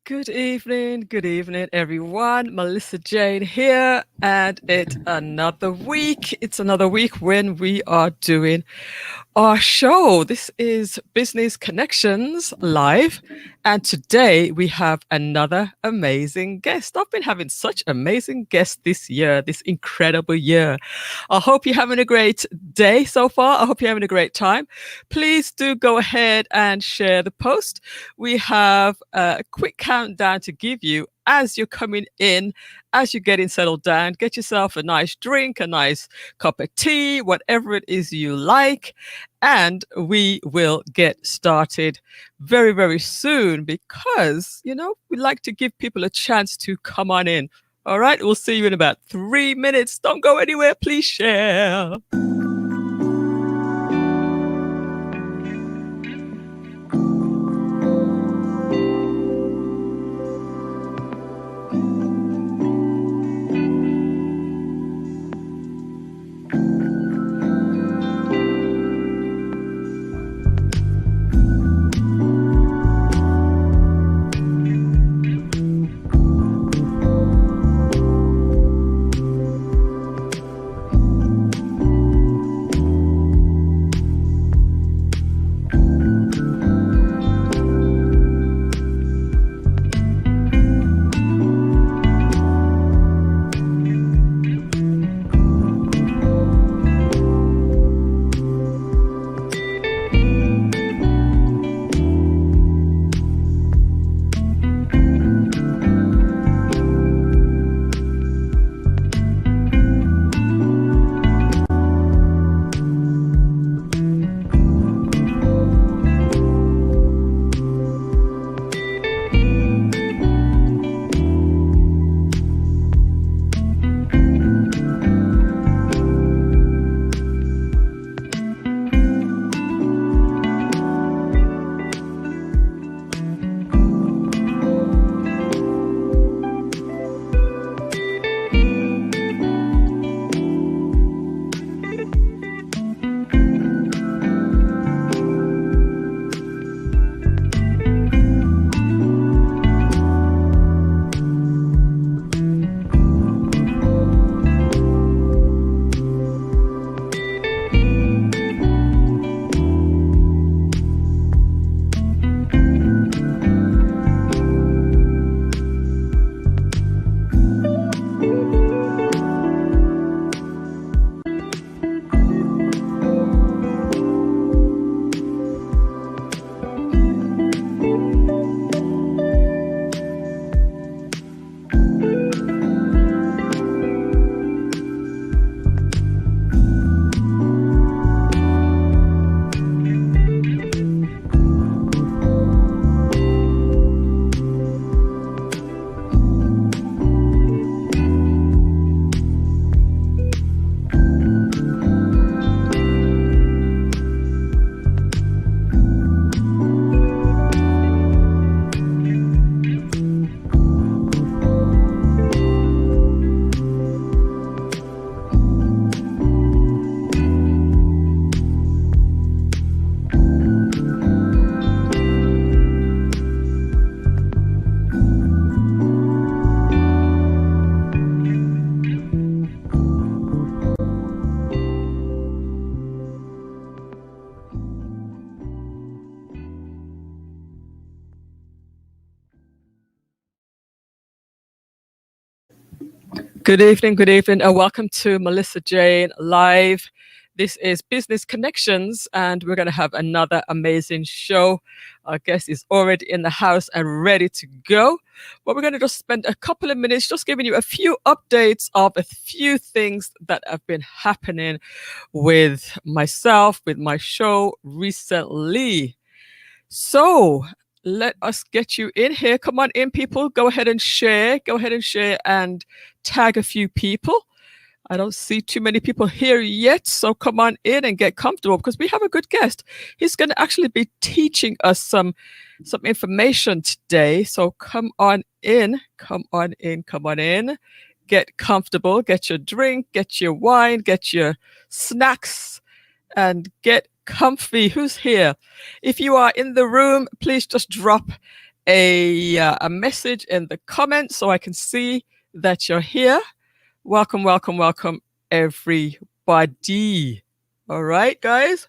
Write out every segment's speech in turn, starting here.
Good evening, everyone. Melissa Jane here, and it's another week. It's another week when we are doing our show. This is Business Connections Live, and today we have another amazing guest. I've been having such amazing guests this year, this incredible year. I hope you're having a great day so far. I hope you're having a great time. Please do go ahead and share the post. We have a quick countdown to give you as you're coming in, as you're getting settled down. Get yourself a nice drink, a nice cup of tea, whatever it is you like. And we will get started very, very soon because, we like to give people a chance to come on in. All right, we'll see you in about 3 minutes. Don't go anywhere. Please share. Good evening, and welcome to Melissa Jane Live. This is Business Connections, and we're going to have another amazing show. Our guest is already in the house and ready to go. But we're going to just spend a couple of minutes just giving you a few updates of a few things that have been happening with myself, with my show recently. So let us get you in here. Come on in, people. Go ahead and share. Go ahead and share and tag a few people. I don't see too many people here yet, so come on in and get comfortable because we have a good guest. He's going to actually be teaching us some information today. So come on in. Get comfortable. Get your drink. Get your wine. Get your snacks, and get comfy. Who's here? If you are in the room, please just drop a message in the comments so I can see that you're here. Welcome, welcome, welcome, everybody. All right, guys.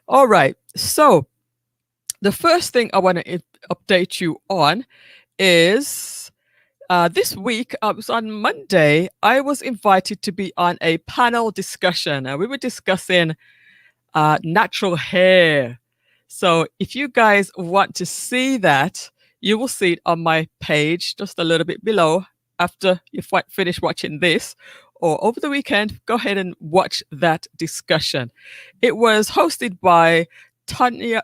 All right. So the first thing I want to update you on is this week, it was on Monday, I was invited to be on a panel discussion. We were discussing natural hair. So if you guys want to see that, you will see it on my page just a little bit below after you finish watching this, or over the weekend, go ahead and watch that discussion. It was hosted by Tanya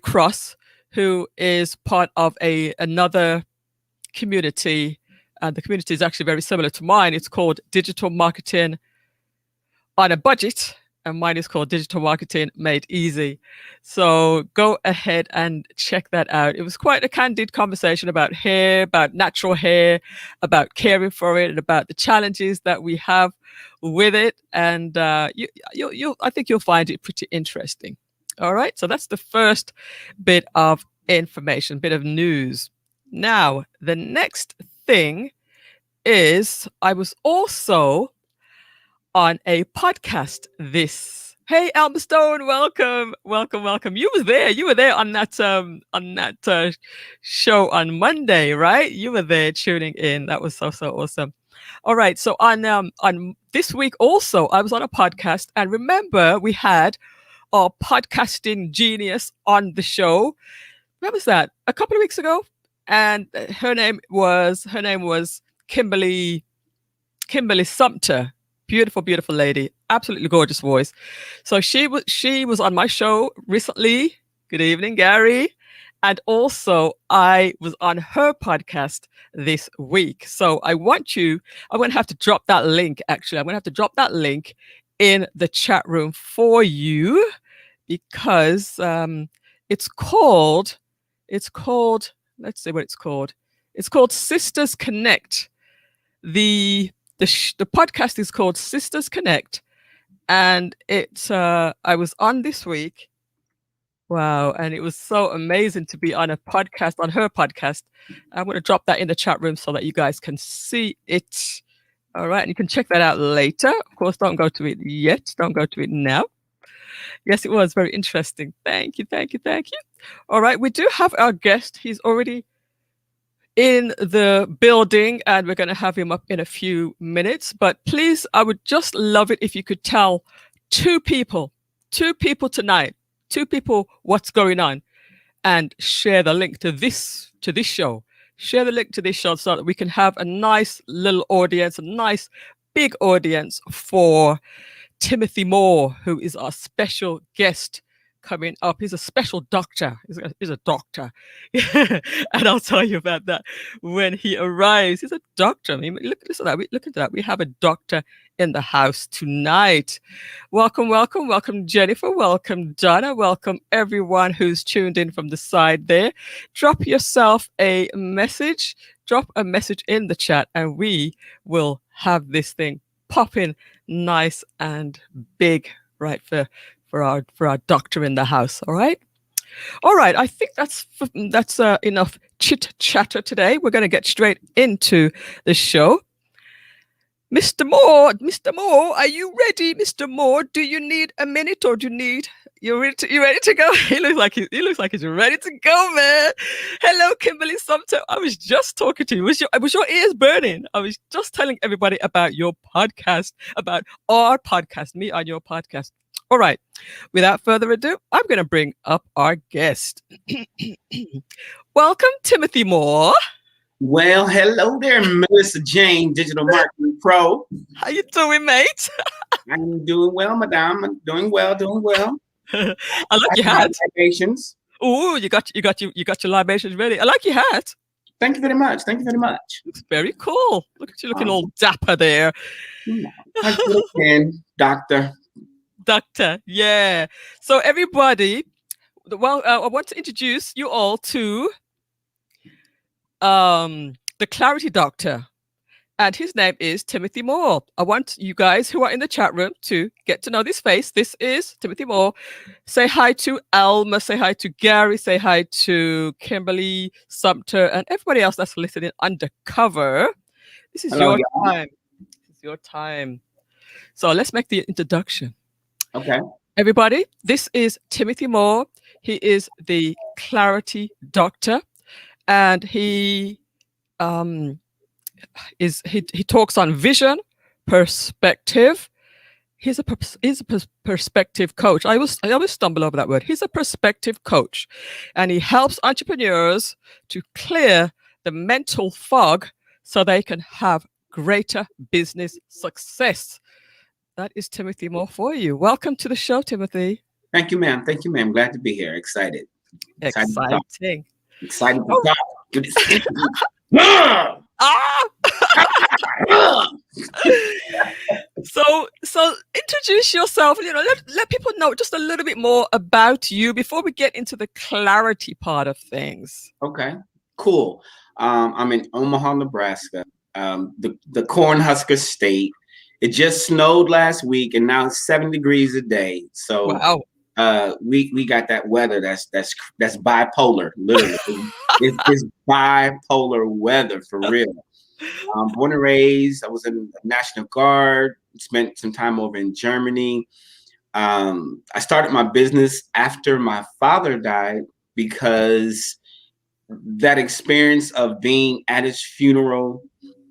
Cross, who is part of another community. And the community is actually very similar to mine. It's called Digital Marketing on a Budget, and mine is called Digital Marketing Made Easy. So go ahead and check that out. It was quite a candid conversation about hair, about natural hair, about caring for it, and about the challenges that we have with it. And I think you'll find it pretty interesting. All right, so that's the first bit of information, bit of news. Now, the next thing is I was also on a podcast Hey, Elma Stone, welcome. You were there on that show on Monday, right? You were there tuning in. That was so awesome. All right, so on this week also, I was on a podcast, and remember we had our podcasting genius on the show. When was that? A couple of weeks ago, and her name was Kimberly Sumter. Beautiful lady, absolutely gorgeous voice. So she was on my show recently. Good evening, Gary. And also I was on her podcast this week. So I'm going to have to drop that link. Actually, I'm going to have to drop that link in the chat room for you, because it's called, let's see what it's called. It's called Sisters Connect. The podcast is called Sisters Connect, and I was on this week. Wow, and it was so amazing to be on a podcast, on her podcast. I'm going to drop that in the chat room so that you guys can see it. All right, and you can check that out later. Of course, don't go to it yet. Don't go to it now. Yes, it was very interesting. Thank you. All right, we do have our guest. He's already in the building, and we're going to have him up in a few minutes. But please, I would just love it if you could tell two people tonight, what's going on, and share the link to this show. Share the link to this show so that we can have a nice little audience, a nice big audience for Timothy Moore, who is our special guest coming up. He's a special doctor. He's a doctor. And I'll tell you about that when he arrives. He's a doctor. I mean, look at that. We have a doctor in the house tonight. Welcome Jennifer. Welcome Donna. Welcome everyone who's tuned in from the side there. Drop yourself a message. Drop a message in the chat, and we will have this thing popping nice and big, right, for our doctor in the house. All right. I think that's enough chit chatter today. We're going to get straight into the show. Mr. Moore, are you ready? Mr. Moore, do you need a minute, or you ready to go? He looks like he's ready to go, man. Hello, Kimberly Sumter. I was just talking to you. Was your ears burning? I was just telling everybody about your podcast, about our podcast, me on your podcast. All right. Without further ado, I'm going to bring up our guest. Welcome, Timothy Moore. Well, hello there, Melissa Jane, Digital Marketing Pro. How you doing, mate? I'm doing well, madame. I'm doing well. I like your hat. Libations. Oh, you got your libations ready. I like your hat. Thank you very much. Looks very cool. Look at you looking all dapper there. Doctor, yeah. So everybody, I want to introduce you all to the Clarity Doctor. and his name is Timothy Moore. I want you guys who are in the chat room to get to know this face. This is Timothy Moore. Say hi to Alma, say hi to Gary, say hi to Kimberly Sumter, and everybody else that's listening undercover. This is Hello, your y'all. time. This is your time. So let's make the introduction. Okay. Everybody, this is Timothy Moore. He is the Clarity Doctor, and he talks on vision, perspective. He's a perspective coach. I always stumble over that word. He's a perspective coach, and he helps entrepreneurs to clear the mental fog so they can have greater business success. That is Timothy Moore for you. Welcome to the show, Timothy. Thank you, ma'am. Thank you, ma'am. Glad to be here. Excited. Exciting. Excited to talk. Do this interview. Ah! So introduce yourself. Let people know just a little bit more about you before we get into the clarity part of things. Okay, cool. I'm in Omaha, Nebraska, the Cornhusker State. It just snowed last week, and now it's 7 degrees a day. So wow. We got that weather that's bipolar, literally. it's bipolar weather for real. Born and raised, I was in the National Guard, spent some time over in Germany. I started my business after my father died because that experience of being at his funeral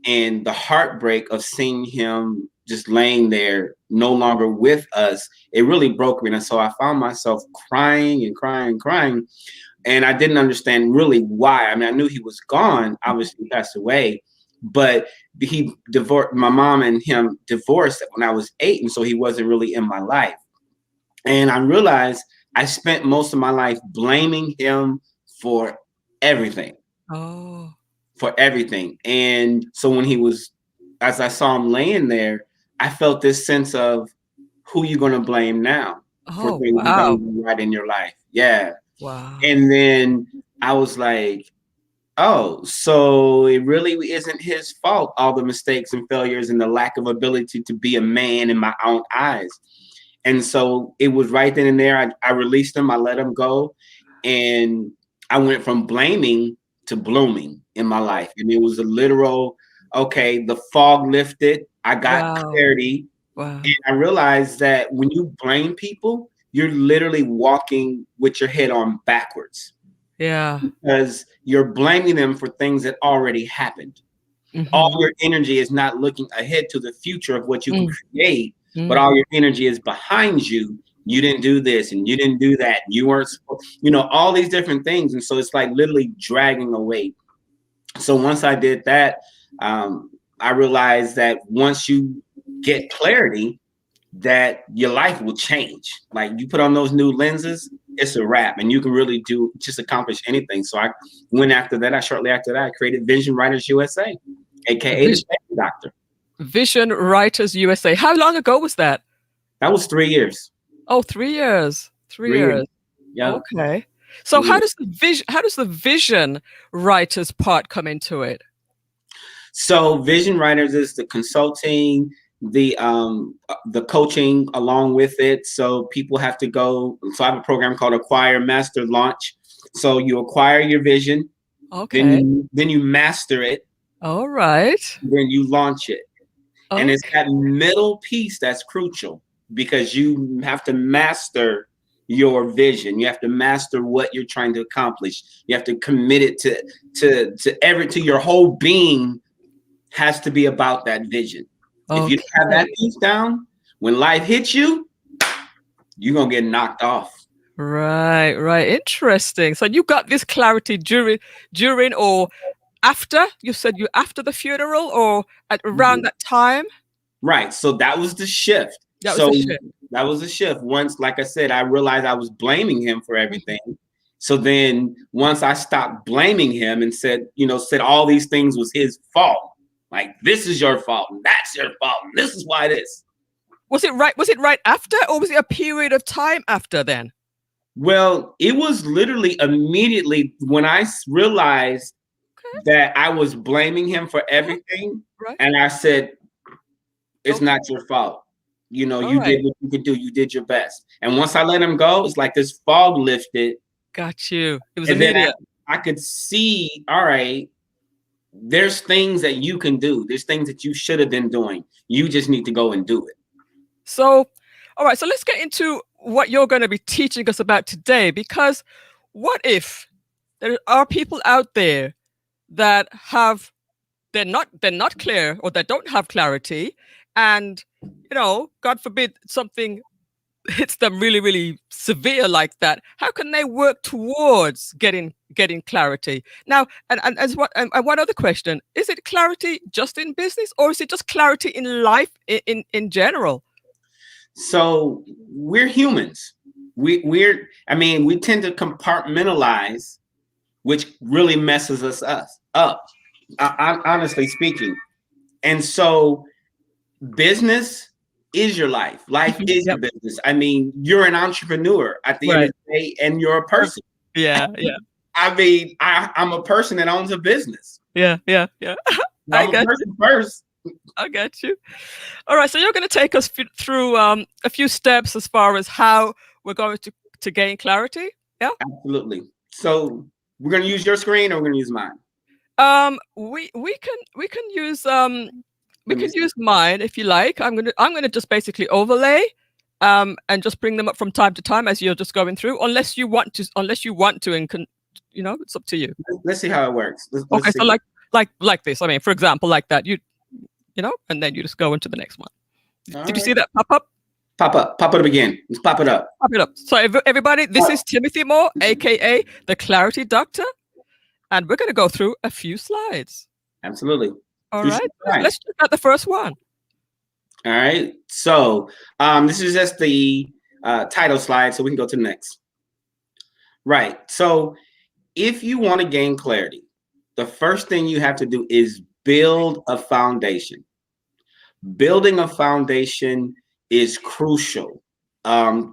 and the heartbreak of seeing him just laying there no longer with us, it really broke me. And so I found myself crying and crying and crying. And I didn't understand really why. I mean, I knew he was gone, obviously passed away, but he divorced, my mom and him divorced when I was 8. And so he wasn't really in my life. And I realized I spent most of my life blaming him for everything. Oh. For everything. And so when he was, as I saw him laying there, I felt this sense of who you going to blame now for things you don't do right in your life. Yeah. Wow. And then I was like, oh, so it really isn't his fault, all the mistakes and failures and the lack of ability to be a man in my own eyes. And so it was right then and there. I released him. I let him go. And I went from blaming to blooming in my life. And it was a literal, okay, the fog lifted. I got clarity. Wow. And I realized that when you blame people, you're literally walking with your head on backwards. Yeah. Because you're blaming them for things that already happened. Mm-hmm. All your energy is not looking ahead to the future of what you can create, but all your energy is behind you. You didn't do this and you didn't do that. You weren't, all these different things. And so it's like literally dragging away. So once I did that, I realized that once you get clarity, that your life will change. Like you put on those new lenses, it's a wrap, and you can really just accomplish anything. So I went after that. Shortly after that, I created Vision Writers USA, aka the Clarity Doctor. Vision Writers USA. How long ago was that? That was 3 years. Oh, 3 years. 3 years. Yeah. Okay. So how does the vision writers part come into it? So Vision Writers is the consulting, the coaching along with it. So people have to go. So I have a program called Acquire, Master, Launch. So you acquire your vision. Okay. Then you master it. All right. Then you launch it. Okay. And it's that middle piece that's crucial because you have to master your vision. You have to master what you're trying to accomplish. You have to commit it to your whole being has to be about that vision. Okay. If you don't have that piece down, when life hits you, you're going to get knocked off. Right. Interesting. So you got this clarity during or after? You said you after the funeral or at around that time? Right. So that was the shift. That was the shift. Once, like I said, I realized I was blaming him for everything. So then once I stopped blaming him and said all these things was his fault. Like, this is your fault, and that's your fault, and this is why this. Was it right after, or was it a period of time after then? Well, it was literally immediately when I realized that I was blaming him for everything. Right. And I said, it's Okay. not your fault. You know, All you right. did what you could do. You did your best. And once I let him go, it's like this fog lifted. Got you. It was And then immediate. I could see, all right, there's things that you can do. There's things that you should have been doing. You just need to go and do it. So, all right. So let's get into what you're going to be teaching us about today. Because what if there are people out there that have they're not clear, or they don't have clarity, and God forbid something hits them really severe like that? How can they work towards getting clarity now? And as what and one other question: is it clarity just in business, or is it just clarity in life in general? So we're humans. We tend to compartmentalize, which really messes us up. Honestly speaking. And so business is your life. Life is your business. I mean, you're an entrepreneur at the end of the day, and you're a person. Yeah. I mean, I'm a person that owns a business. Yeah. I'm a person first. I got you. All right. So you're going to take us through a few steps as far as how we're going to gain clarity. Yeah. Absolutely. So we're going to use your screen, or we're going to use mine. We can use use mine if you like. I'm gonna just basically overlay, and just bring them up from time to time as you're just going through, unless you want to, and it's up to you. Let's see how it works. Let's okay, see. so like this. I mean, for example, like that. And then you just go into the next one. Did you see that pop up? Pop it up again. Let's pop it up. Pop it up. So everybody, this is Timothy Moore, aka the Clarity Doctor, and we're going to go through a few slides. Absolutely. All right. Let's check out the first one. All right. So this is just the title slide, so we can go to the next. Right. So if you want to gain clarity, the first thing you have to do is build a foundation. Building a foundation is crucial.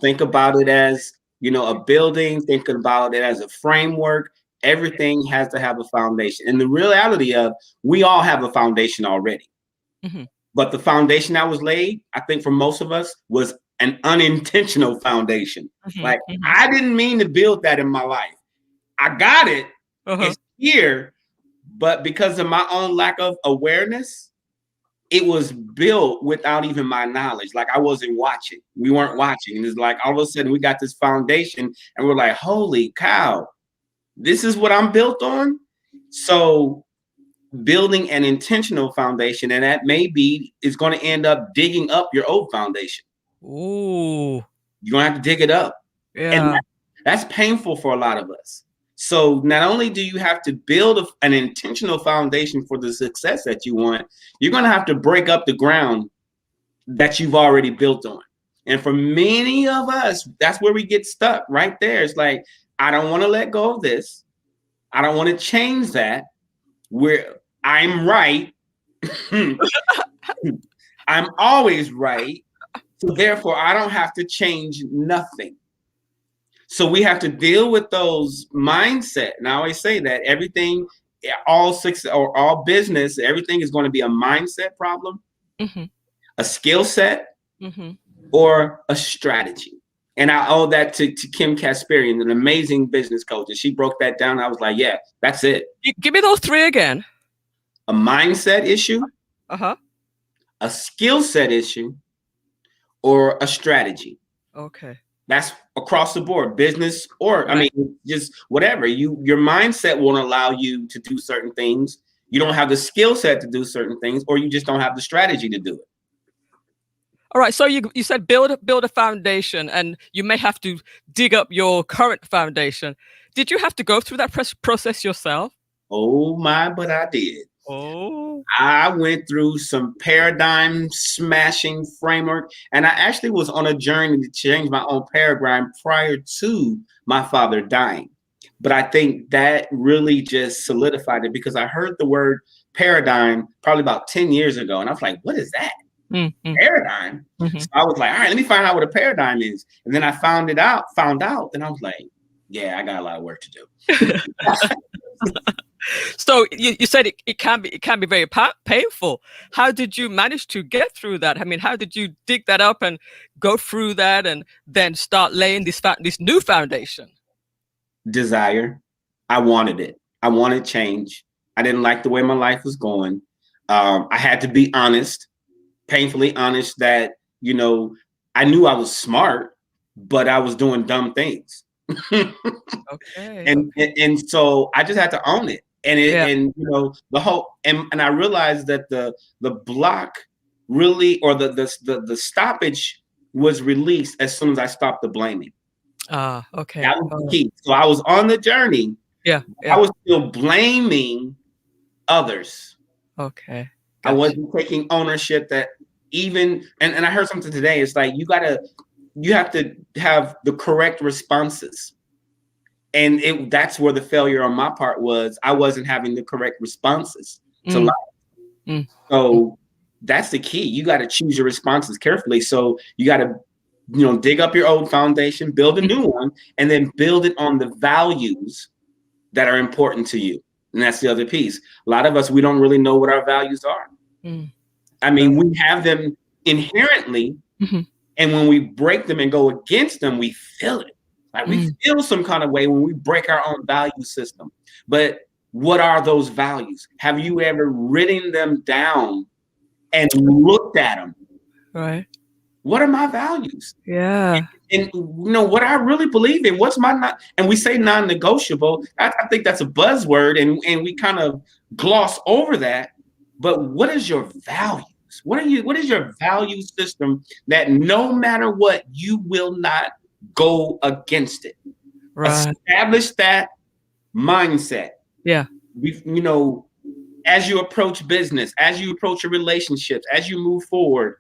Think about it as, a building. Think about it as a framework. Everything has to have a foundation. And the reality of, we all have a foundation already. Mm-hmm. But the foundation that was laid, I think for most of us, was an unintentional foundation. Mm-hmm. I didn't mean to build that in my life. I got it. It's here. But because of my own lack of awareness, it was built without even my knowledge. Like, I wasn't watching. We weren't watching. And it's like, all of a sudden we got this foundation and we're like, holy cow, this is what I'm built on. So building an intentional foundation, and that is going to end up digging up your old foundation. Ooh. You're going to have to dig it up. Yeah. And that's painful for a lot of us. So not only do you have to build an intentional foundation for the success that you want, you're going to have to break up the ground that you've already built on. And for many of us, that's where we get stuck right there. It's like, I don't want to let go of this. I don't want to change that. Where I'm right. I'm always right. So therefore, I don't have to change nothing. So we have to deal with those mindset. And I always say that all business, everything is going to be a mindset problem, a skill set, or a strategy. And I owe that to Kim Kasparian, an amazing business coach. And she broke that down. I was like, yeah, that's it. Give me those three again. A mindset issue, a skill set issue, or a strategy. Okay. That's across the board, business, or just whatever. Your mindset won't allow you to do certain things. You don't have the skill set to do certain things, or you just don't have the strategy to do it. All right. So you said build a foundation, and you may have to dig up your current foundation. Did you have to go through that process yourself? Oh my, but I did. Oh. I went through some paradigm smashing framework, and I actually was on a journey to change my own paradigm prior to my father dying. But I think that really just solidified it, because I heard the word paradigm probably about 10 years ago, and I was like, what is that? Mm-hmm. Paradigm. Mm-hmm. So I was like, all right, let me find out what a paradigm is. And then I found out, and I was like, yeah, I got a lot of work to do. So you said it can be very painful. How did you manage to get through that? I mean, how did you dig that up and go through that and then start laying this new foundation? Desire. I wanted it. I wanted change. I didn't like the way my life was going. I had to be honest, painfully honest that, I knew I was smart, but I was doing dumb things. Okay. And so I just had to own it. And Yeah. the whole, and I realized that the block really, or the stoppage was released as soon as I stopped the blaming. Okay. That was the key. So I was on the journey. Yeah. I was still blaming others. Okay. I wasn't taking ownership that even, and I heard something today. It's like, you have to have the correct responses. And that's where the failure on my part was. I wasn't having the correct responses to life. So that's the key. You got to choose your responses carefully. So you got to, dig up your old foundation, build a new one, and then build it on the values that are important to you. And that's the other piece. A lot of us, we don't really know what our values are. I mean, we have them inherently, and when we break them and go against them, we feel it. Like we feel some kind of way when we break our own value system. But what are those values? Have you ever written them down and looked at them? Right. What are my values? Yeah. And what I really believe in, what's my and we say non-negotiable. I think that's a buzzword, and we kind of gloss over that. But what is your values? What is your value system that no matter what, you will not go against it? Right. Establish that mindset. Yeah. As you approach business, as you approach your relationships, as you move forward,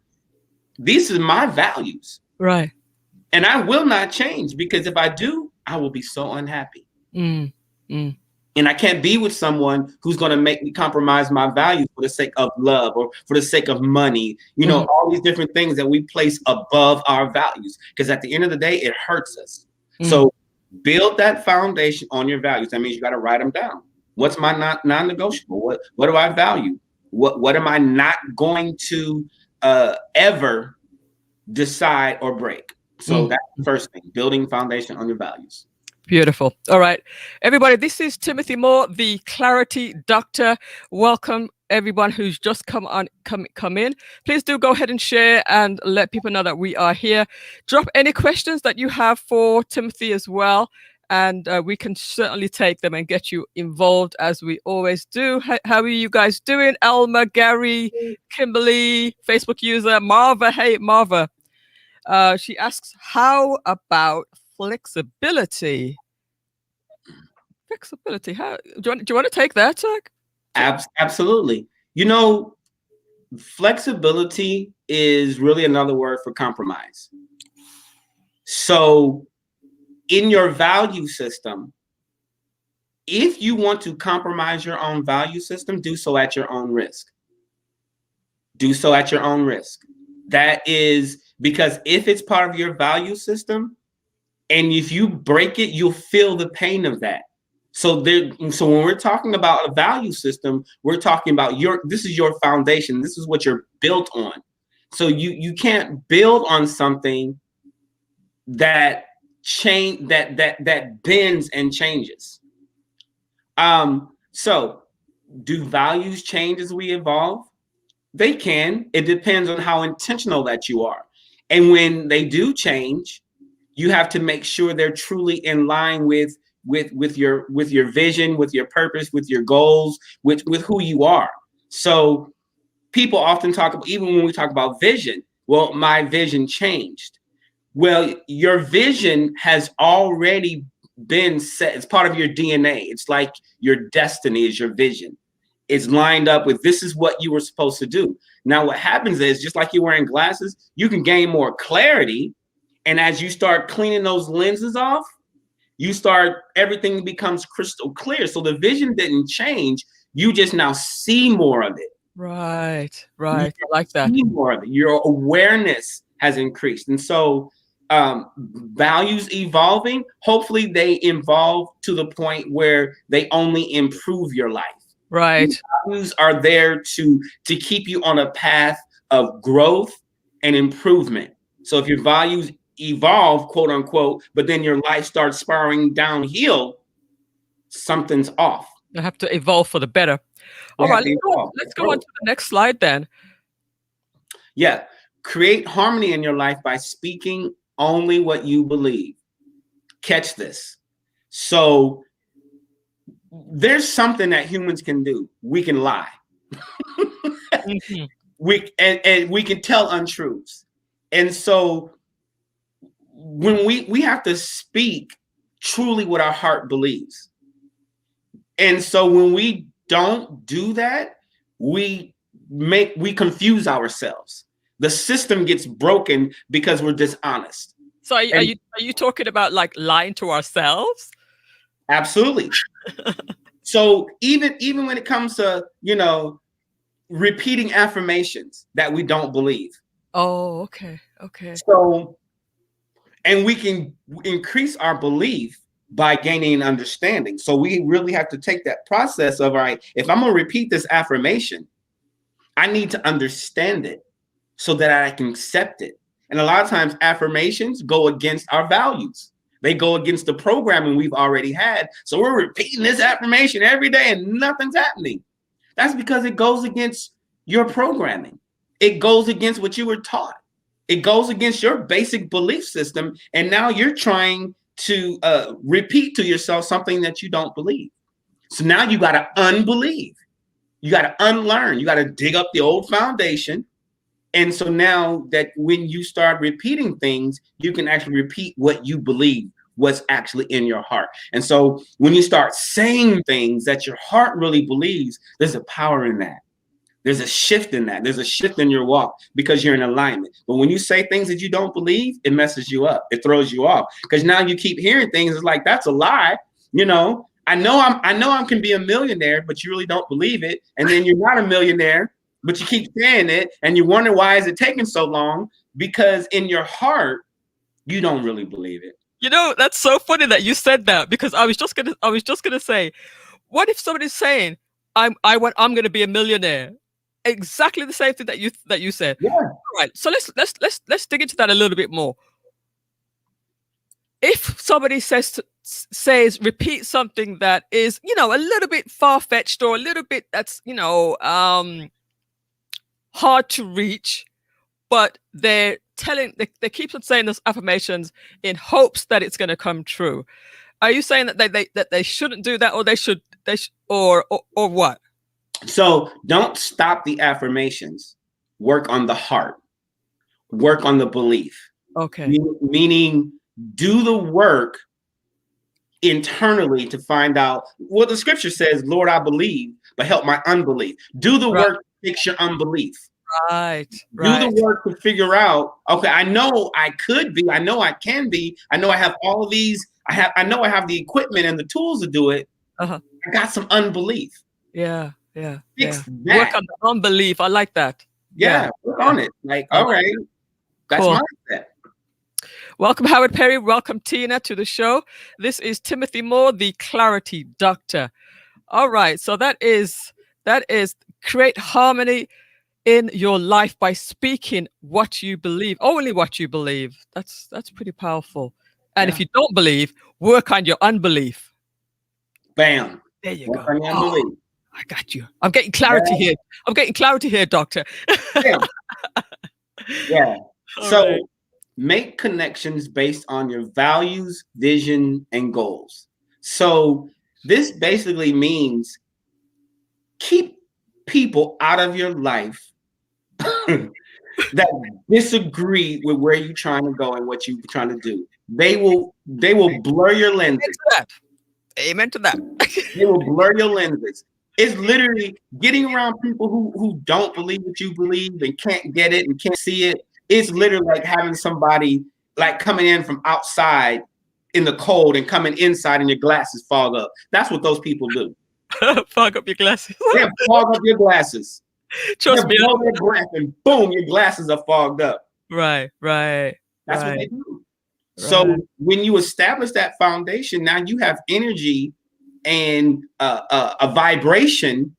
these are my values. Right. And I will not change, because if I do, I will be so unhappy. And I can't be with someone who's going to make me compromise my values for the sake of love or for the sake of money. All these different things that we place above our values, because at the end of the day, it hurts us. So build that foundation on your values. That means you got to write them down. What's my non-negotiable? What do I value? What am I not going to ever decide or break? So that's the first thing, building foundation on your values. Beautiful. All right, everybody, this is Timothy Moore, the Clarity Doctor. Welcome everyone who's just come in. Please do go ahead and share and let people know that we are here. Drop any questions that you have for Timothy as well, and we can certainly take them and get you involved, as we always do. How are you guys doing? Elma, Gary, Kimberly, Facebook user, Marva. Hey, Marva. She asks, how about flexibility? Flexibility. How do you want to take that, Zach? Absolutely. Flexibility is really another word for compromise. So in your value system, if you want to compromise your own value system, do so at your own risk. Do so at your own risk. That is because if it's part of your value system, and if you break it, you'll feel the pain of that. So when we're talking about a value system, we're talking about this is your foundation. This is what you're built on. So you can't build on something that bends and changes. So do values change as we evolve? They can. It depends on how intentional that you are. And when they do change, you have to make sure they're truly in line with your vision, with your purpose, with your goals, with who you are. So people often talk about, even when we talk about vision, well, my vision changed. Well, your vision has already been set. It's part of your DNA. It's like your destiny is your vision. It's lined up with, this is what you were supposed to do. Now, what happens is, just like you're wearing glasses, you can gain more clarity. And as you start cleaning those lenses off, everything becomes crystal clear. So the vision didn't change. You just now see more of it. Right. I like that. See more of it. Your awareness has increased. And so values evolving, hopefully they evolve to the point where they only improve your life. Right. Values are there to keep you on a path of growth and improvement. So if your values evolve, quote unquote, but then your life starts spiraling downhill, something's off. You have to evolve for the better. All right, let's go on to the next slide then. Yeah. Create harmony in your life by speaking only what you believe. Catch this. So there's something that humans can do. We can lie. Mm-hmm. And we can tell untruths. And so when we have to speak truly what our heart believes. And so when we don't do that, we confuse ourselves. The system gets broken because we're dishonest. So are you talking about like lying to ourselves? Absolutely. So even when it comes to, repeating affirmations that we don't believe. Oh, okay. So, and we can increase our belief by gaining understanding. So we really have to take that process of, all right, if I'm going to repeat this affirmation, I need to understand it so that I can accept it. And a lot of times affirmations go against our values. They go against the programming we've already had. So we're repeating this affirmation every day and nothing's happening. That's because it goes against your programming. It goes against what you were taught. It goes against your basic belief system. And now you're trying to repeat to yourself something that you don't believe. So now you got to unbelieve. You got to unlearn. You got to dig up the old foundation. And so now that when you start repeating things, you can actually repeat what you believe, what's actually in your heart. And so when you start saying things that your heart really believes, there's a power in that. There's a shift in that. There's a shift in your walk because you're in alignment. But when you say things that you don't believe, it messes you up. It throws you off because now you keep hearing things. It's like, that's a lie. I know I can be a millionaire, but you really don't believe it. And then you're not a millionaire, but you keep saying it and you wonder why is it taking so long? Because in your heart, you don't really believe it. That's so funny that you said that because I was just gonna say, what if somebody's saying, I'm gonna be a millionaire? Exactly the same thing that you said. Yeah. All right. So let's dig into that a little bit more. If somebody says repeat something that is, a little bit far-fetched or a little bit that's, hard to reach, but they keep on saying those affirmations in hopes that it's going to come true. Are you saying that they shouldn't do that, or they should or what? So don't stop the affirmations. Work on the heart. Work on the belief. Okay. Meaning do the work internally to find out what the scripture says, Lord, I believe, but help my unbelief. Do the work to fix your unbelief. Right. Do the work to figure out, okay, I know I could be, I know I can be, I know I have all of these, I know I have the equipment and the tools to do it. Uh-huh. I got some unbelief. Yeah. Fix that. Work on the unbelief. I like that. Yeah, work on it. Like, all right, that's cool. mindset. Welcome, Howard Perry. Welcome, Tina, to the show. This is Timothy Moore, the Clarity Doctor. All right, so that is create harmony in your life by speaking what you believe, only what you believe. That's pretty powerful. And if you don't believe, work on your unbelief. Bam. There you work go. On your unbelief. I got you. I'm getting clarity here. I'm getting clarity here, Doctor. Yeah. So make connections based on your values, vision, and goals. So this basically means keep people out of your life that disagree with where you're trying to go and what you're trying to do. They will blur your lenses. Amen to that. They will blur your lenses. It's literally getting around people who don't believe what you believe and can't get it and can't see it. It's literally like having somebody like coming in from outside in the cold and coming inside and your glasses fog up. That's what those people do. Fog up your glasses. Yeah, fog up your glasses. Trust me. Blow their breath and boom, your glasses are fogged up. Right. That's what they do. So Right. when you establish that foundation, now you have energy and a vibration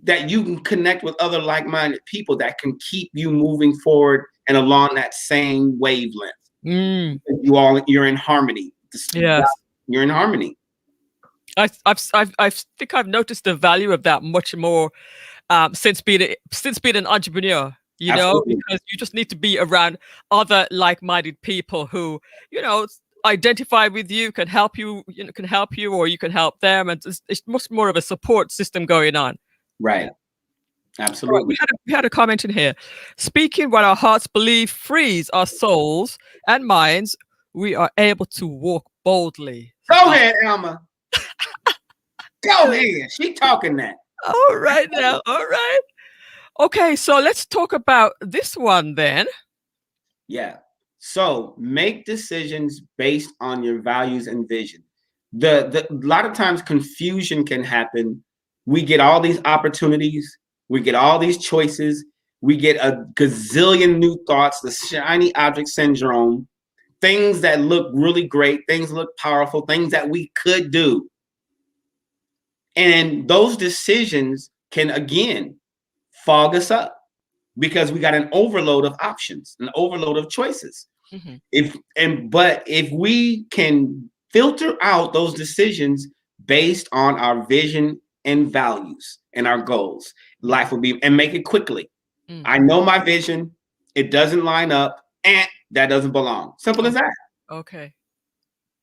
that you can connect with other like-minded people that can keep you moving forward and along that same wavelength. Mm, You're in harmony. yes. You're in harmony. I think I've noticed the value of that much more since being an entrepreneur. You know, Absolutely. because you just need to be around other like-minded people who, identify with you, can help you, can help you, or you can help them, and it's much more of a support system going on. Right. All right, Absolutely. we had a comment in here. Speaking what our hearts believe frees our souls and minds. We are able to walk boldly. Go ahead, Elma. Go ahead. She talking that. All right now. All right. Okay, so let's talk about this one then. Yeah. So make decisions based on your values and vision. A lot of times confusion can happen. We get all these opportunities, we get all these choices, we get a gazillion new thoughts, the shiny object syndrome, things that look really great, things look powerful, things that we could do. And those decisions can again fog us up because we got an overload of options, an overload of choices. Mm-hmm. But if we can filter out those decisions based on our vision and values and our goals, life will be, and make it quickly. Mm. I know my vision, it doesn't line up, and that doesn't belong. Simple as that. Okay.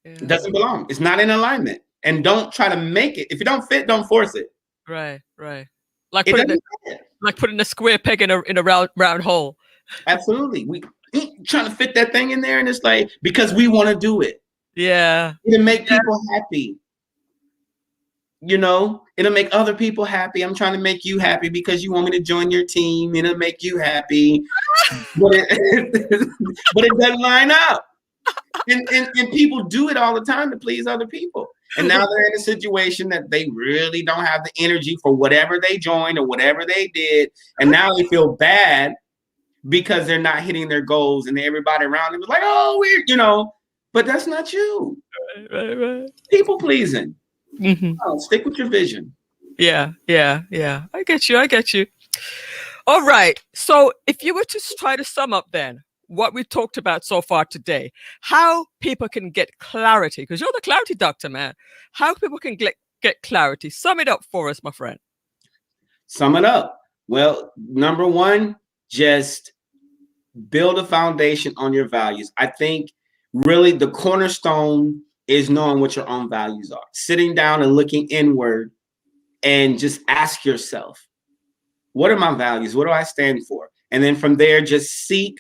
Yeah. It doesn't belong. It's not in alignment. And don't try to make it. If it don't fit, don't force it. Right, right. Like It putting doesn't fit. putting a square peg in a round hole. Absolutely. We trying to fit that thing in there, and it's like because we want to do it. Yeah. It'll make people happy. It'll make other people happy. I'm trying to make you happy because you want me to join your team. It'll make you happy, but it doesn't line up. And people do it all the time to please other people. And now they're in a situation that they really don't have the energy for whatever they joined or whatever they did, and now they feel bad because they're not hitting their goals, and everybody around them is like, "Oh, weird," but that's not you. Right. People pleasing. Mm-hmm. Oh, stick with your vision. Yeah. I get you. All right. So if you were to try to sum up then what we talked about so far today, how people can get clarity, because you're the clarity doctor, man. How people can get clarity. Sum it up for us, my friend. Sum it up. Well, number one, just build a foundation on your values. I think really the cornerstone is knowing what your own values are. Sitting down and looking inward and just ask yourself, what are my values? What do I stand for? And then from there, just seek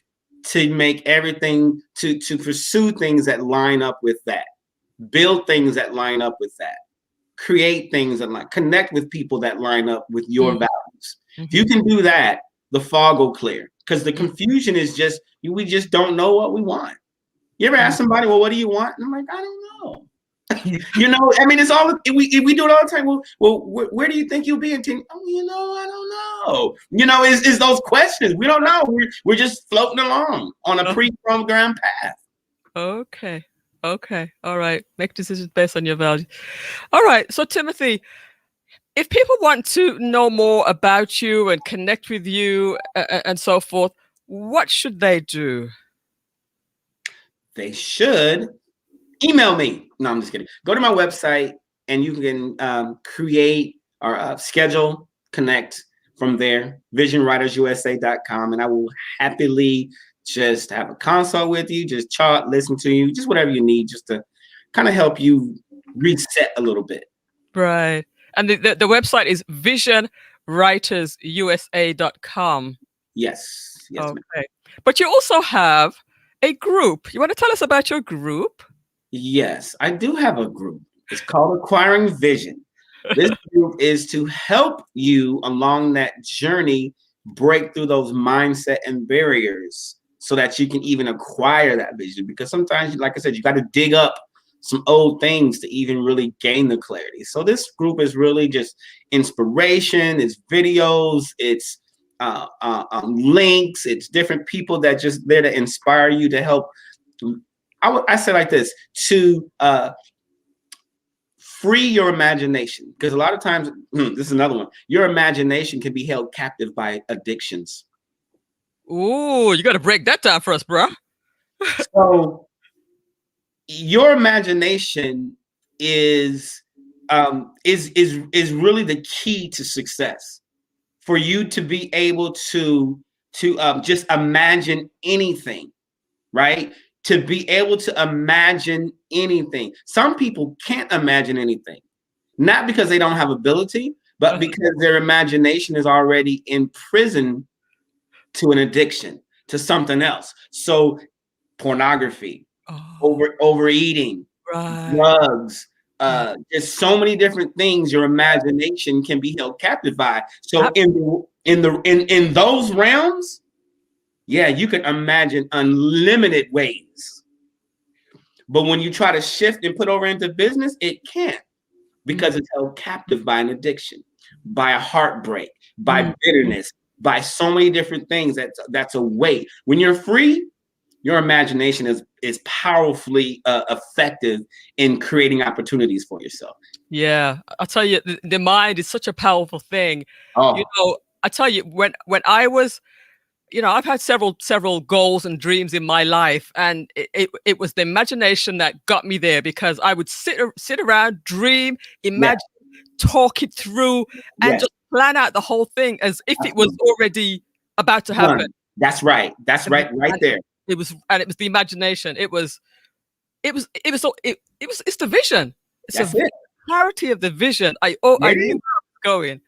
to make everything, to pursue things that line up with that. Build things that line up with that. Create things that connect with people that line up with your values. If you can do that, the fog will clear. Because the confusion is just, we just don't know what we want. You ever ask somebody, well, what do you want? And I'm like, I don't know. It's all, we do it all the time. Well, where do you think you'll be in 10? Oh, I don't know. It's those questions. We don't know. We're just floating along on a pre-programmed path. Okay. All right. Make decisions based on your values. All right. So Timothy, if people want to know more about you and connect with you and so forth, what should they do? They should email me. No, I'm just kidding. Go to my website and you can create or schedule, connect from there, visionwritersusa.com. And I will happily just have a consult with you, just chat, listen to you, just whatever you need, just to kind of help you reset a little bit. Right. And the website is visionwritersusa.com. Yes. Okay. Ma'am. But you also have a group. You want to tell us about your group? Yes, I do have a group. It's called Acquiring Vision. This group is to help you along that journey, break through those mindset and barriers so that you can even acquire that vision. Because sometimes, like I said, you got to dig up some old things to even really gain the clarity. So this group is really just inspiration, it's videos, it's links, it's different people that just there to inspire you, to help I say like this to free your imagination, because a lot of times, this is another one. Your imagination can be held captive by addictions. Ooh, you got to break that down for us, bro. So your imagination is really the key to success. For you to be able to just imagine anything, right? To be able to imagine anything. Some people can't imagine anything, not because they don't have ability, but because their imagination is already imprisoned to an addiction, to something else. So pornography, overeating, drugs, there's so many different things your imagination can be held captive by. So in those realms, yeah, you can imagine unlimited ways. But when you try to shift and put over into business, it can't, because it's held captive by an addiction, by a heartbreak, by bitterness, by so many different things. That's a weight. When you're free, your imagination is powerfully effective in creating opportunities for yourself. Yeah, I'll tell you, the mind is such a powerful thing. You know, I tell you, when I was, you know, I've had several goals and dreams in my life, and it was the imagination that got me there, because I would sit around, dream, imagine, talk it through, and just plan out the whole thing as if it was already about to happen. That's right. That's right there. It was the imagination. It's the vision. It's the clarity of the vision. I knew where I was going.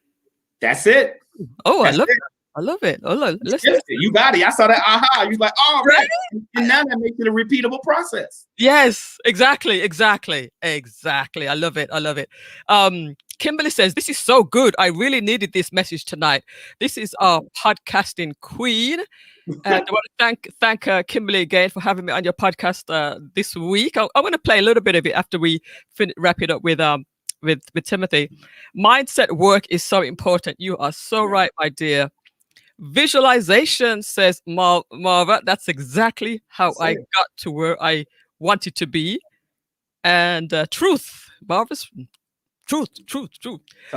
That's it. Oh, I love it. I love it. Oh, look, listen. You got it. I saw that. Aha. You was like, oh, right. And now that makes it a repeatable process. Yes, exactly. I love it. Kimberly says, this is so good. I really needed this message tonight. This is our podcasting queen. And I want to thank Kimberly again for having me on your podcast this week. I'm going to play a little bit of it after we wrap it up with Timothy. Mindset work is so important. You are so right, my dear. Visualization, says Marva. That's exactly how I got to where I wanted to be. And truth, Marva's truth. Tell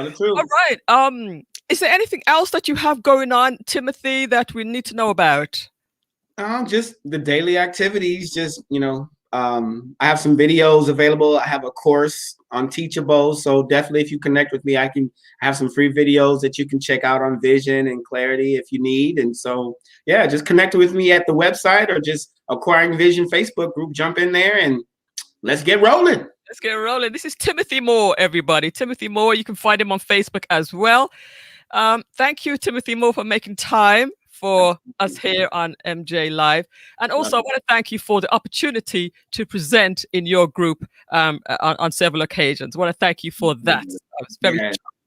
the truth. All right. Is there anything else that you have going on, Timothy, that we need to know about? Just the daily activities. Just, you know, I have some videos available. I have a course on Teachable. So definitely, if you connect with me, I have some free videos that you can check out on vision and clarity if you need. And so, yeah, just connect with me at the website, or just Acquiring Vision Facebook group. Jump in there and let's get rolling. Let's get rolling. This is Timothy Moore, everybody. Timothy Moore. You can find him on Facebook as well. Thank you, Timothy Moore, for making time for us here on MJ Live. And also, I want to thank you for the opportunity to present in your group on several occasions. I want to thank you for that.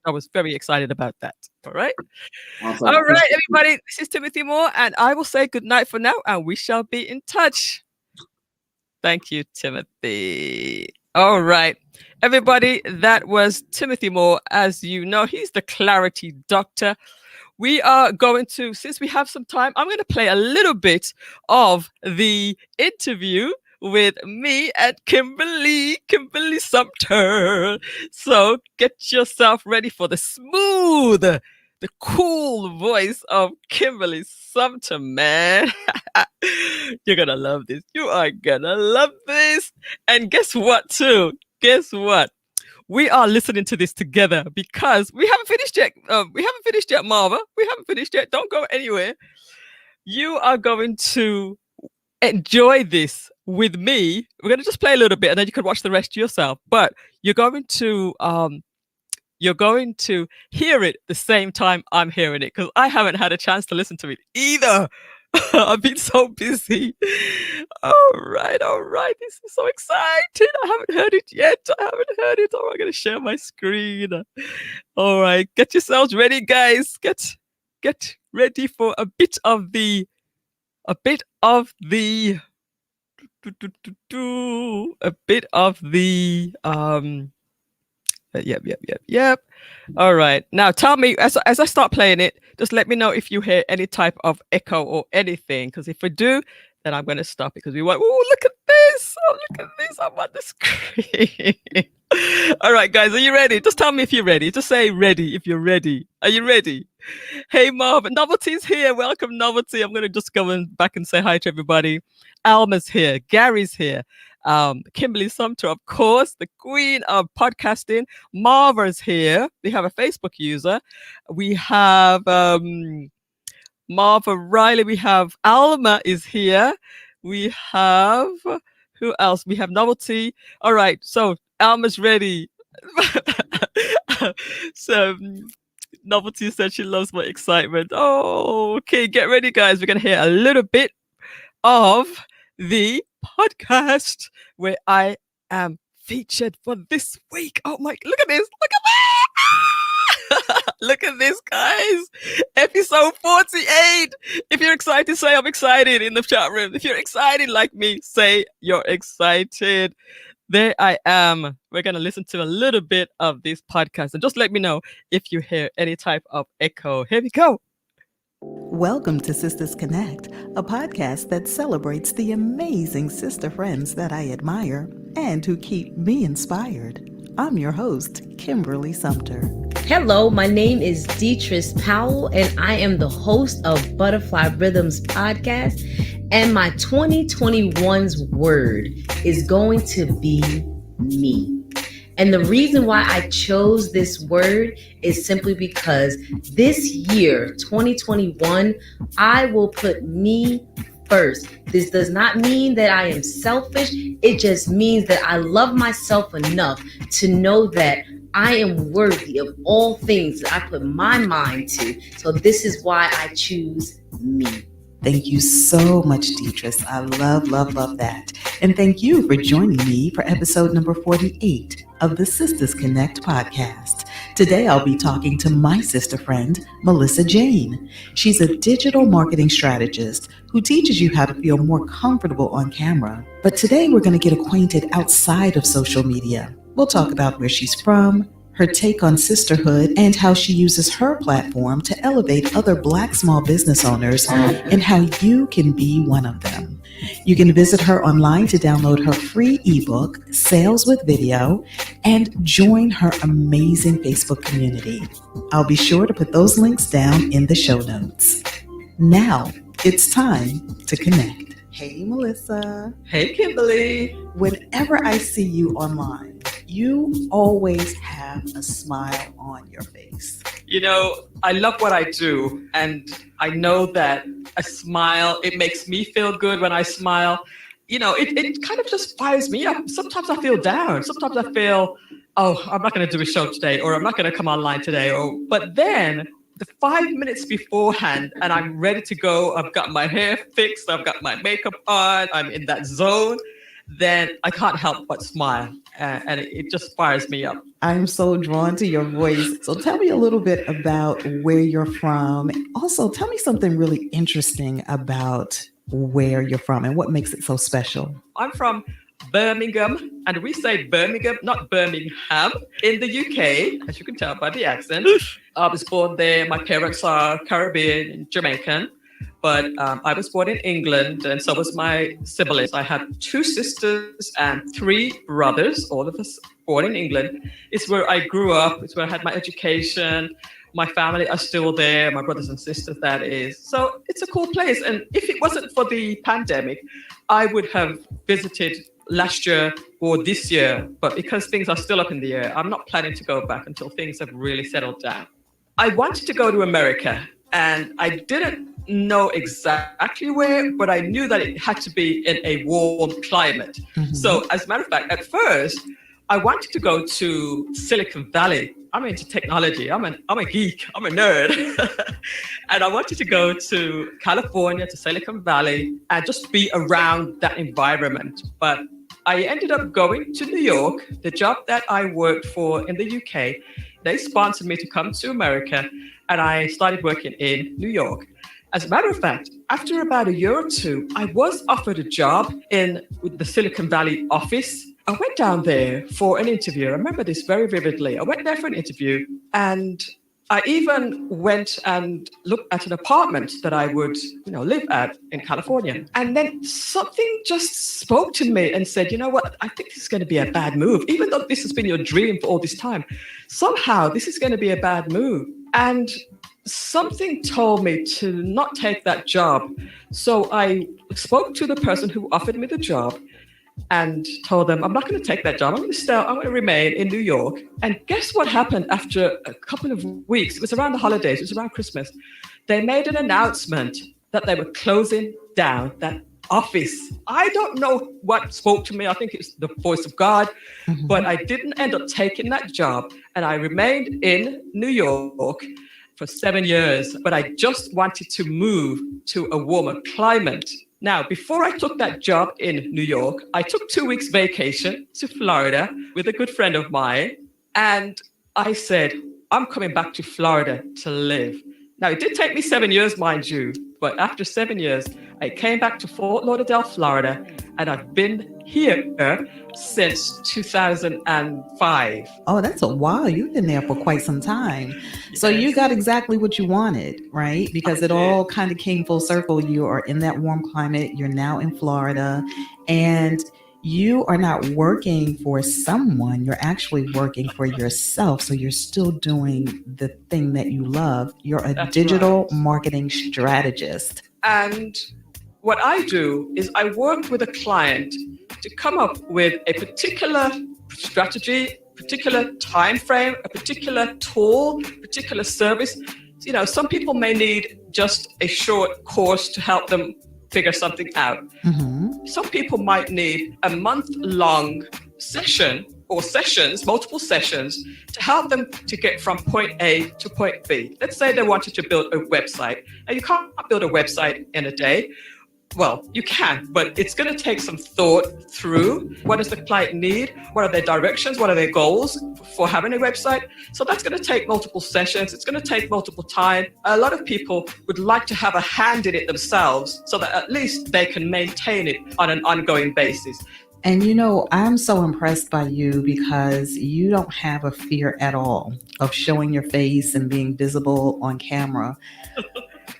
I was very excited about that. All right. Awesome. All right, everybody. This is Timothy Moore, and I will say good night for now, and we shall be in touch. Thank you, Timothy. All right, everybody, that was Timothy Moore. As you know, he's the Clarity Doctor. We are going to, since we have some time, I'm going to play a little bit of the interview with me and Kimberly Sumter. So get yourself ready for the smooth, the cool voice of Kimberly Sumter, man. You're going to love this. You are going to love this. And guess what, too? Guess what? We are listening to this together because we haven't finished yet. Marva. We haven't finished yet. Don't go anywhere. You are going to enjoy this with me. We're going to just play a little bit and then you can watch the rest yourself. But you're going to hear it the same time I'm hearing it, because I haven't had a chance to listen to it either. I've been so busy. All right. This is so exciting. I haven't heard it yet. Oh, I'm going to share my screen. All right. Get yourselves ready, guys. Get ready for a bit of the Yep. All right. Now tell me, as I start playing it, just let me know if you hear any type of echo or anything. Because if we do, then I'm going to stop it, because we want, oh, look at this. this. Oh, look at this. I'm on the screen. All right, guys, are you ready? Just tell me if you're ready. Just say ready if you're ready. Are you ready? Hey, Marvin. Novelty's here. Welcome, Novelty. I'm going to just go back and say hi to everybody. Alma's here. Gary's here. Kimberly Sumter, of course, the queen of podcasting. Marva's here. We have a Facebook user. We have Marva Riley. We have Alma is here. We have, who else? We have Novelty. All right. So Alma's ready. So Novelty said she loves my excitement. Oh, okay. Get ready, guys. We're going to hear a little bit of the podcast where I am featured for this week. Oh my, look at this. Look at that. Look at this, guys. Episode 48. If you're excited, say I'm excited in the chat room. If you're excited like me, say you're excited. There I am. We're going to listen to a little bit of this podcast and just let me know if you hear any type of echo. Here we go. Welcome to Sisters Connect, a podcast that celebrates the amazing sister friends that I admire and who keep me inspired. I'm your host, Kimberly Sumter. Hello, my name is Deatrice Powell, and I am the host of Butterfly Rhythms podcast. And my 2021's word is going to be me. And the reason why I chose this word is simply because this year, 2021, I will put me first. This does not mean that I am selfish. It just means that I love myself enough to know that I am worthy of all things that I put my mind to. So this is why I choose me. Thank you so much, Deatrice. I love that. And thank you for joining me for episode number 48 of the Sisters Connect podcast. Today, I'll be talking to my sister friend, Melissa Jane. She's a digital marketing strategist who teaches you how to feel more comfortable on camera. But today, we're going to get acquainted outside of social media. We'll talk about where she's from, her take on sisterhood, and how she uses her platform to elevate other Black small business owners and how you can be one of them. You can visit her online to download her free ebook, Sales with Video, and join her amazing Facebook community. I'll be sure to put those links down in the show notes. Now, it's time to connect. Hey, Melissa. Hey, Kimberly. Whenever I see you online, you always have a smile on your face. You know, I love what I do, and I know that a smile, it makes me feel good when I smile. You know, it kind of just fires me up. Sometimes I feel down. Sometimes I feel, oh, I'm not going to do a show today, or I'm not going to come online today. But then the 5 minutes beforehand, and I'm ready to go. I've got my hair fixed. I've got my makeup on. I'm in that zone. Then I can't help but smile. And it just fires me up. I'm so drawn to your voice. So tell me a little bit about where you're from. Also, tell me something really interesting about where you're from and what makes it so special. I'm from Birmingham, and we say Birmingham, not Birmingham, in the UK, as you can tell by the accent. I was born there. My parents are Caribbean and Jamaican. But I was born in England, and so was my siblings. I have 2 sisters and 3 brothers, all of us born in England. It's where I grew up. It's where I had my education. My family are still there, my brothers and sisters, that is. So it's a cool place. And if it wasn't for the pandemic, I would have visited last year or this year. But because things are still up in the air, I'm not planning to go back until things have really settled down. I wanted to go to America, and I didn't know exactly where, but I knew that it had to be in a warm climate. Mm-hmm. So as a matter of fact, at first, I wanted to go to Silicon Valley. I'm into technology. I'm a geek. I'm a nerd. And I wanted to go to California, to Silicon Valley, and just be around that environment. But I ended up going to New York. The job that I worked for in the UK, they sponsored me to come to America, and I started working in New York. As a matter of fact, after about a year or 2, I was offered a job in the Silicon Valley office. I went down there for an interview. I remember this very vividly. I went there for an interview, and I even went and looked at an apartment that I would, live at in California. And then something just spoke to me and said, you know what, I think this is going to be a bad move. Even though this has been your dream for all this time, somehow this is going to be a bad move. And something told me to not take that job. So I spoke to the person who offered me the job and told them, I'm not going to take that job. I'm going to remain in New York. And guess what happened after a couple of weeks? It was around the holidays. It was around Christmas. They made an announcement that they were closing down that office. I don't know what spoke to me. I think it's the voice of God, but I didn't end up taking that job. And I remained in New York for 7 years, but I just wanted to move to a warmer climate. Now, before I took that job in New York, I took 2 weeks vacation to Florida with a good friend of mine. And I said, I'm coming back to Florida to live. Now, it did take me 7 years, mind you, but after 7 years, I came back to Fort Lauderdale, Florida, and I've been here since 2005. Oh, that's a while. You've been there for quite some time. Yes. So you got exactly what you wanted, right? Because it all kind of came full circle. You are in that warm climate. You're now in Florida, and you are not working for someone. You're actually working for yourself. So you're still doing the thing that you love. You're a digital marketing strategist. And what I do is I work with a client to come up with a particular strategy, particular time frame, a particular tool, particular service. Some people may need just a short course to help them figure something out. Some people might need a month-long session or sessions, multiple sessions, to help them to get from point A to point B. Let's say they wanted to build a website. Now, you can't build a website in a day. Well, you can, but it's going to take some thought through. What does the client need? What are their directions? What are their goals for having a website? So that's going to take multiple sessions. It's going to take multiple time. A lot of people would like to have a hand in it themselves so that at least they can maintain it on an ongoing basis. And I'm so impressed by you because you don't have a fear at all of showing your face and being visible on camera.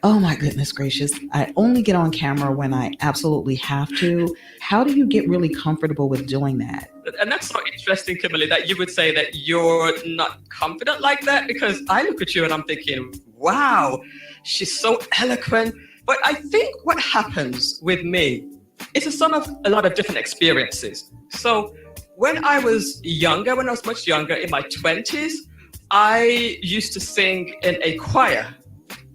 Oh my goodness gracious. I only get on camera when I absolutely have to. How do you get really comfortable with doing that? And that's so interesting, Kimberly, that you would say that you're not confident like that, because I look at you and I'm thinking, wow, she's so eloquent. But I think what happens with me is a sum of a lot of different experiences. So when I was much younger, in my 20s, I used to sing in a choir.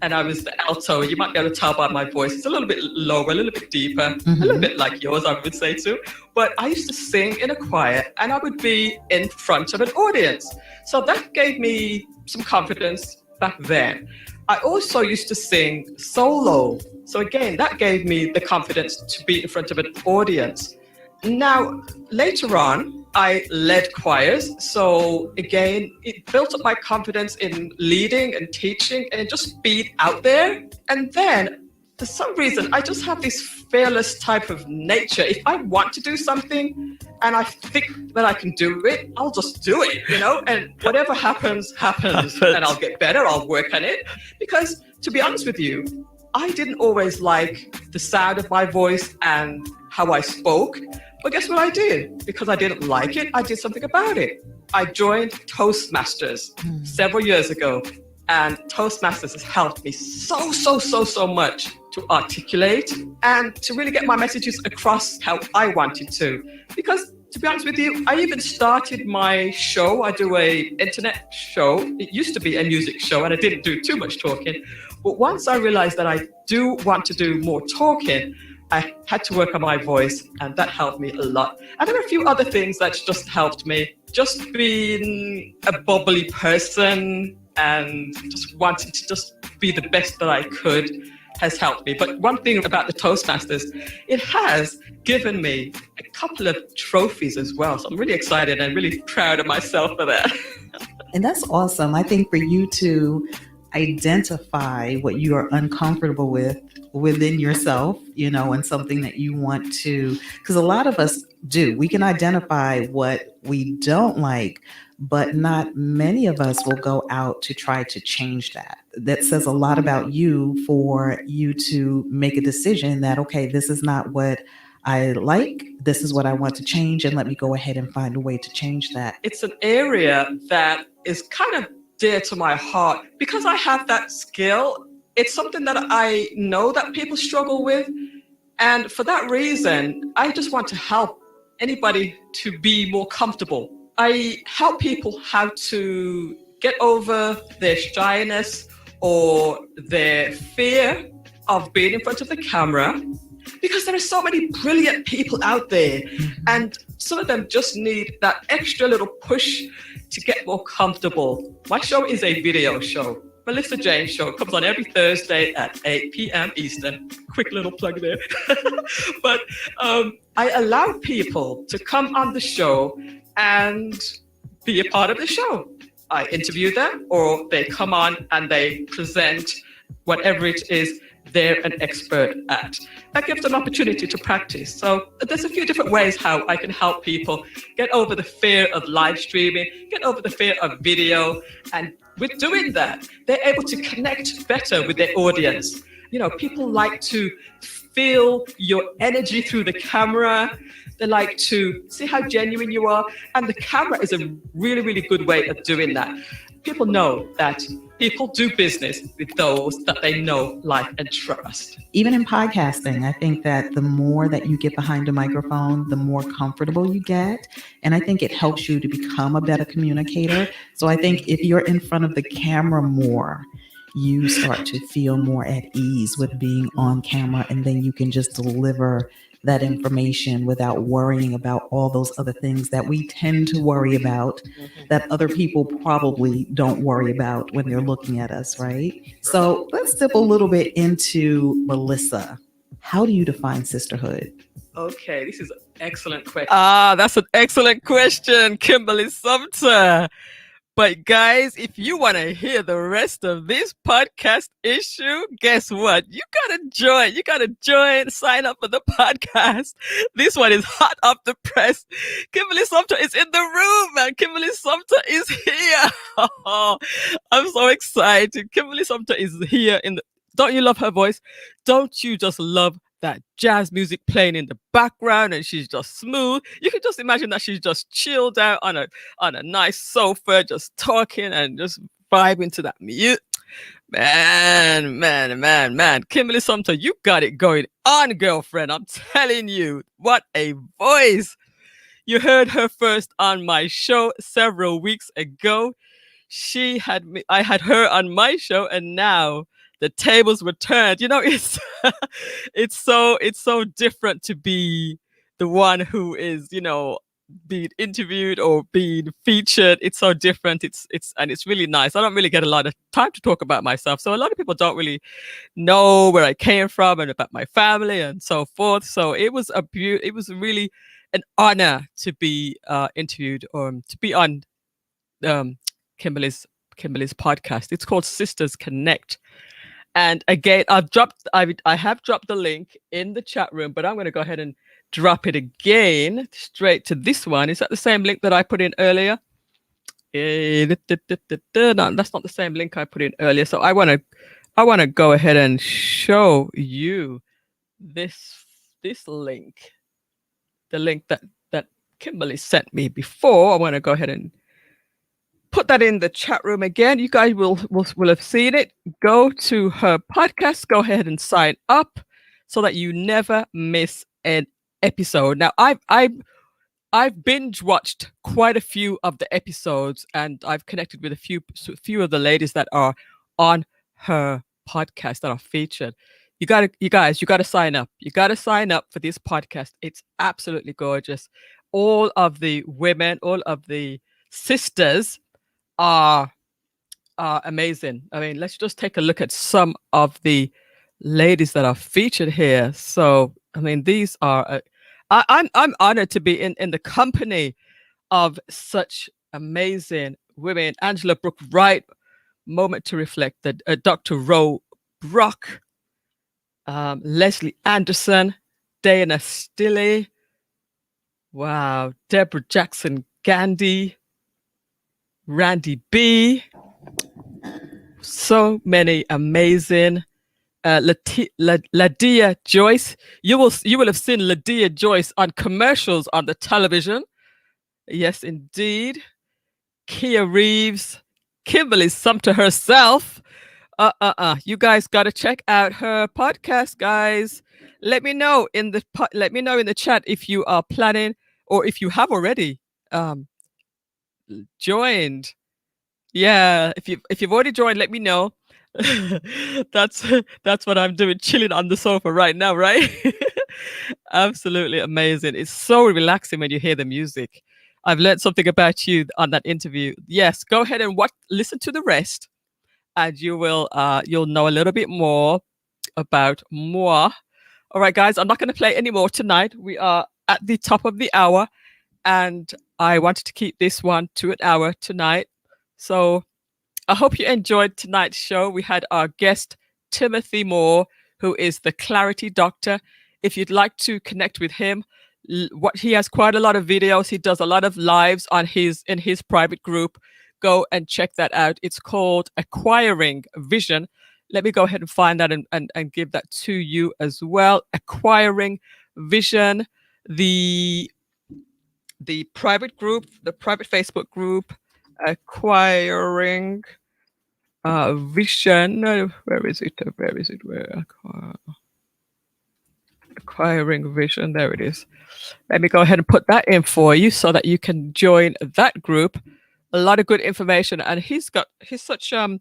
And I was the alto. You might be able to tell by my voice. It's a little bit lower, a little bit deeper, a little bit like yours, I would say too. But I used to sing in a choir and I would be in front of an audience. So that gave me some confidence back then. I also used to sing solo. So again, that gave me the confidence to be in front of an audience. Now, later on, I led choirs. So again, it built up my confidence in leading and teaching and just being out there. And then for some reason, I just have this fearless type of nature. If I want to do something and I think that I can do it, I'll just do it, and whatever happens, happens. And I'll get better. I'll work on it. Because to be honest with you, I didn't always like the sound of my voice and how I spoke. But guess what I did? Because I didn't like it, I did something about it. I joined Toastmasters several years ago, and Toastmasters has helped me so much to articulate and to really get my messages across how I wanted to. Because to be honest with you, I even started my show. I do an internet show. It used to be a music show, and I didn't do too much talking. But once I realized that I do want to do more talking, I had to work on my voice, and that helped me a lot. And there are a few other things that just helped me. Just being a bubbly person and just wanting to just be the best that I could has helped me. But one thing about the Toastmasters, it has given me a couple of trophies as well. So I'm really excited and really proud of myself for that. And that's awesome. I think for you to identify what you are uncomfortable with within yourself, and something that you want to, because a lot of us do. We can identify what we don't like, but not many of us will go out to try to change that. That says a lot about you for you to make a decision that, okay, this is not what I like. This is what I want to change, and let me go ahead and find a way to change that. It's an area that is kind of dear to my heart because I have that skill. It's something that I know that people struggle with. And for that reason, I just want to help anybody to be more comfortable. I help people how to get over their shyness or their fear of being in front of the camera, because there are so many brilliant people out there, and some of them just need that extra little push to get more comfortable. My show is a video show. Melissa Jane Show comes on every Thursday at 8 p.m. Eastern. Quick little plug there. But I allow people to come on the show and be a part of the show. I interview them, or they come on and they present whatever it is they're an expert at. That gives them an opportunity to practice. So there's a few different ways how I can help people get over the fear of live streaming, get over the fear of video. And with doing that, they're able to connect better with their audience. People like to feel your energy through the camera. They like to see how genuine you are. And the camera is a really, really good way of doing that. People know that people do business with those that they know, like, and trust. Even in podcasting, I think that the more that you get behind a microphone, the more comfortable you get. And I think it helps you to become a better communicator. So I think if you're in front of the camera more, you start to feel more at ease with being on camera, and then you can just deliver that information without worrying about all those other things that we tend to worry about that other people probably don't worry about when they're looking at us, right? So let's dip a little bit into Melissa. How do you define sisterhood? Okay, this is an excellent question. That's an excellent question, Kimberly Sumter. But guys, if you want to hear the rest of this podcast issue, guess what? You gotta join, sign up for the podcast. This one is hot off the press. Kimberly Sumter is in the room, man. Kimberly Sumter is here. I'm so excited. Kimberly Sumter is here don't you love her voice? Don't you just love that jazz music playing in the background, and she's just smooth? You can just imagine that she's just chilled out on a nice sofa, just talking and just vibing to that music. Man. Kimberly Sumter, you got it going on, girlfriend. I'm telling you, what a voice. You heard her first on my show several weeks ago. I had her on my show, and now the tables were turned. It's it's so different to be the one who is, being interviewed or being featured. It's so different. It's really nice. I don't really get a lot of time to talk about myself, so a lot of people don't really know where I came from and about my family and so forth. So it was really an honor to be interviewed, or to be on Kimberly's podcast. It's called Sisters Connect. And again, I have dropped the link in the chat room, but I'm going to go ahead and drop it again straight to this one. Is that the same link that I put in earlier? No, that's not the same link I put in earlier. So I want to go ahead and show you this link, the link that Kimberly sent me before. I want to go ahead and put that in the chat room again. You guys will have seen it. Go to her podcast. Go ahead and sign up so that you never miss an episode. Now, I've binge watched quite a few of the episodes, and I've connected with a few of the ladies that are on her podcast that are featured. You gotta sign up. You gotta sign up for this podcast. It's absolutely gorgeous. All of the women, all of the sisters are amazing. I mean, let's just take a look at some of the ladies that are featured here. So, I mean, these are I'm honored to be in the company of such amazing women. Angela Brooke Wright, Moment to Reflect, Dr. Roe Brock, Leslie Anderson, Dana Stilley. Wow. Deborah Jackson Gandhi, Randy B. So many amazing. Ladia Joyce. You will have seen Ladia Joyce on commercials on the television. Yes, indeed. Kia Reeves, Kimberly Sumter herself. You guys got to check out her podcast, guys. Let me know in the chat if you are planning or if you have already joined. Yeah, if you've already joined, let me know. that's what I'm doing, chilling on the sofa right now, right? Absolutely amazing. It's so relaxing when you hear the music. I've learned something about you on that interview. Yes, go ahead and listen to the rest, and you'll know a little bit more about moi. All right, guys, I'm not going to play any more tonight. We are at the top of the hour, and I wanted to keep this one to an hour tonight. So I hope you enjoyed tonight's show. We had our guest, Timothy Moore, who is the Clarity Doctor. If you'd like to connect with him, he has quite a lot of videos. He does a lot of lives in his private group. Go and check that out. It's called Acquiring Vision. Let me go ahead and find that and give that to you as well. Acquiring Vision, the private group, the private Facebook group, Acquiring Vision. Where is it? Acquiring Vision. There it is. Let me go ahead and put that in for you so that you can join that group. A lot of good information, and he's such a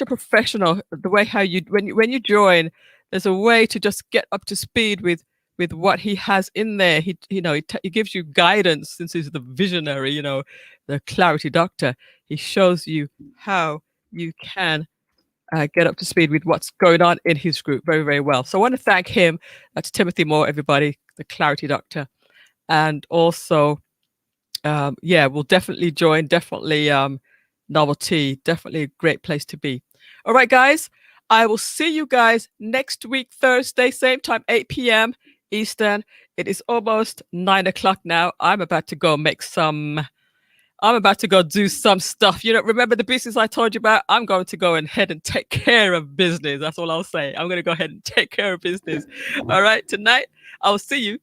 professional. The way how when you join, there's a way to just get up to speed with what he has in there. He gives you guidance, since he's the visionary, the Clarity Doctor. He shows you how you can get up to speed with what's going on in his group very, very well. So I want to thank him. That's Timothy Moore, everybody, the Clarity Doctor. And also, we'll definitely join. Definitely Novelty. Definitely a great place to be. All right, guys. I will see you guys next week, Thursday, same time, 8 p.m. Eastern. It is almost 9 o'clock now. I'm about to go do some stuff. Remember the business I told you about? I'm going to go ahead and take care of business. That's all I'll say. I'm going to go ahead and take care of business. All right. Tonight, I'll see you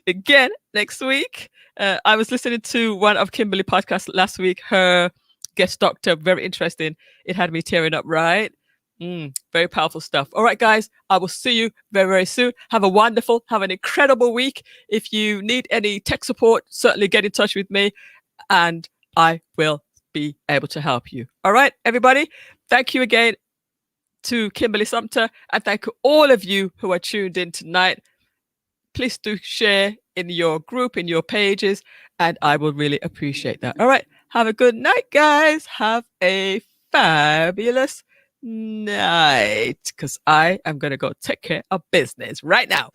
again next week. I was listening to one of Kimberly podcasts last week. Her guest doctor, very interesting. It had me tearing up, right? Very powerful stuff. All right, guys, I will see you very, very soon. Have an incredible week. If you need any tech support, certainly get in touch with me and I will be able to help you. All right, everybody. Thank you again to Kimberly Sumter, and thank you all of you who are tuned in tonight. Please do share in your group, in your pages, and I will really appreciate that. All right. Have a good night, guys. Have a fabulous night, because I am going to go take care of business right now.